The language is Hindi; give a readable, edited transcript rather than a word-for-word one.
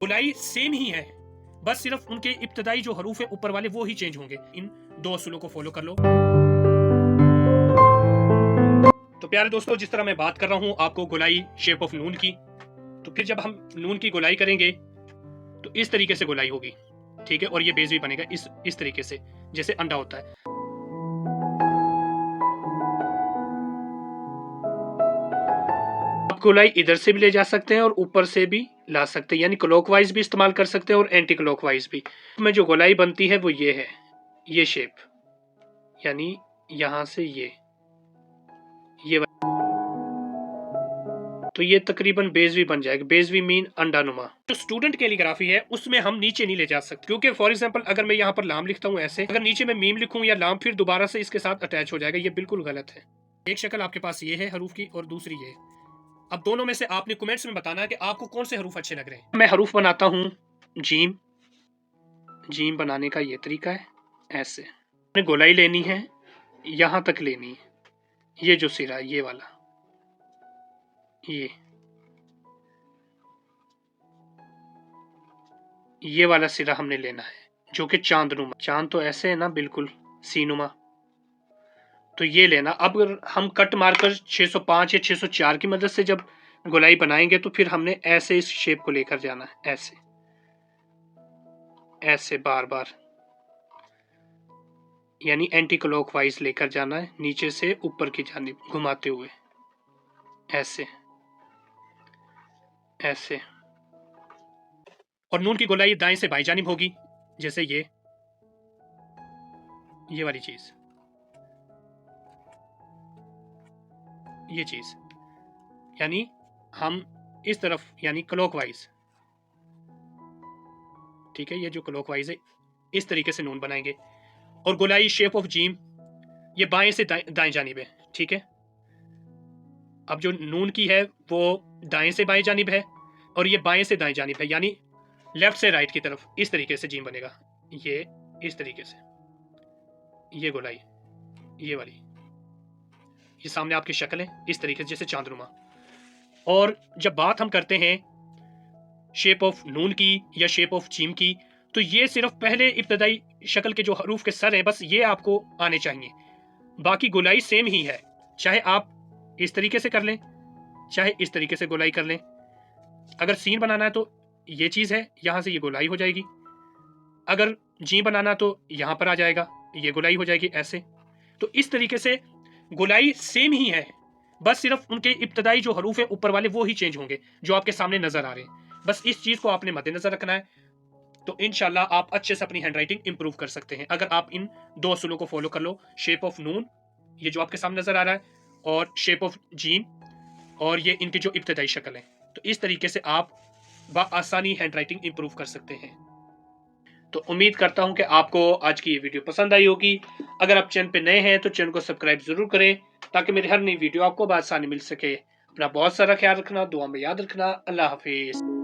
गोलाई सेम ही है, बस सिर्फ उनके इब्तदाई जो हरूफ है ऊपर वाले वो ही चेंज होंगे। इन दो असूलों को फॉलो कर लो। तो प्यारे दोस्तों, जिस तरह मैं बात कर रहा हूं आपको गोलाई शेप ऑफ नून की, तो फिर जब हम नून की गोलाई करेंगे तो इस तरीके से गोलाई होगी, ठीक है। और ये बेस भी बनेगा इस तरीके से, जैसे अंडा होता है। आप गोलाई इधर से भी ले जा सकते हैं और ऊपर से भी ला सकते हैं, यानी क्लॉकवाइज भी इस्तेमाल कर सकते हैं और एंटी क्लॉकवाइज भी। में जो गोलाई बनती है वो ये है, ये शेप, यानी यहां से ये तो ये तकरीबन बेस भी बन जाएगा। बेस भी मीन अंडानुमा। जो स्टूडेंट कैलीग्राफी है उसमें हम नीचे नहीं ले जा सकते, क्योंकि फॉर एग्जांपल अगर मैं यहाँ पर लाम लिखता हूँ ऐसे, अगर नीचे में मीम लिखूँ या लाम, फिर दोबारा से इसके साथ अटैच हो जाएगा, ये बिल्कुल गलत है। एक शक्ल आपके पास ये है हरूफ की और दूसरी ये। अब दोनों में से आपने कमेंट्स में बताना है कि आपको कौन से हरूफ अच्छे लग रहे हैं। मैं हरूफ बनाता हूँ जीम। जीम बनाने का ये तरीका है, ऐसे आपने गोलाई लेनी है, यहां तक लेनी है, ये जो सिरा ये वाला, ये वाला सिरा हमने लेना है, जो कि चांदनुमा। चांद तो ऐसे है ना, बिल्कुल सीनुमा, तो ये लेना। अब अगर हम कट मारकर 605 या 604 की मदद से जब गोलाई बनाएंगे तो फिर हमने ऐसे इस शेप को लेकर जाना है, ऐसे ऐसे बार बार, यानी एंटी क्लॉकवाइज लेकर जाना है, नीचे से ऊपर की जानिब घुमाते हुए, ऐसे ऐसे। और नून की गोलाई दाएं से बाईं जानिब होगी, जैसे ये वाली चीज, ये चीज, यानी हम इस तरफ, यानी क्लॉकवाइज, ठीक है। ये जो क्लॉकवाइज है इस तरीके से नून बनाएंगे। और गोलाई शेप ऑफ जीम, ये बाएं से दाएं जानिब है, ठीक है। अब जो नून की है वो दाएं से बाएं जानिब है और ये बाएं से दाएं जानिब है, यानी लेफ्ट से राइट की तरफ। इस तरीके से जीम बनेगा, ये इस तरीके से, ये गोलाई ये वाली, ये सामने आपकी शक्ल है इस तरीके से, जैसे चांदनुमा। और जब बात हम करते हैं शेप ऑफ नून की या शेप ऑफ जीम की, तो ये सिर्फ पहले इब्तदाई शक्ल के जो हरूफ के सर हैं, बस ये आपको आने चाहिए। बाकी गोलाई सेम ही है, चाहे आप इस तरीके से कर लें, चाहे इस तरीके से गोलाई कर लें। अगर सीन बनाना है तो ये चीज़ है, यहां से ये गोलाई हो जाएगी। अगर जी बनाना तो यहां पर आ जाएगा, ये गोलाई हो जाएगी ऐसे। तो इस तरीके से गोलाई सेम ही है, बस सिर्फ उनके इब्तदाई जो हरूफ है ऊपर वाले वो ही चेंज होंगे, जो आपके सामने नजर आ रहे हैं। बस इस चीज को आपने मद्देनजर रखना है, तो इंशाल्लाह आप अच्छे से अपनी हैंडराइटिंग इंप्रूव कर सकते हैं, अगर आप इन दो असूलों को फॉलो कर लो। शेप ऑफ नून, ये जो आपके सामने नजर आ रहा है, और शेप ऑफ जीम, और ये इनकी जो इब्तदाई शक्ल है। तो इस तरीके से आप बआसानी हैंडराइटिंग इंप्रूव कर सकते हैं। तो उम्मीद करता हूं कि आपको आज की ये वीडियो पसंद आई होगी। अगर आप चैनल पे नए हैं तो चैनल को सब्सक्राइब जरूर करें, ताकि मेरी हर नई वीडियो आपको बआसानी मिल सके। अपना बहुत सारा ख्याल रखना, दुआ में याद रखना। अल्लाह हाफिज।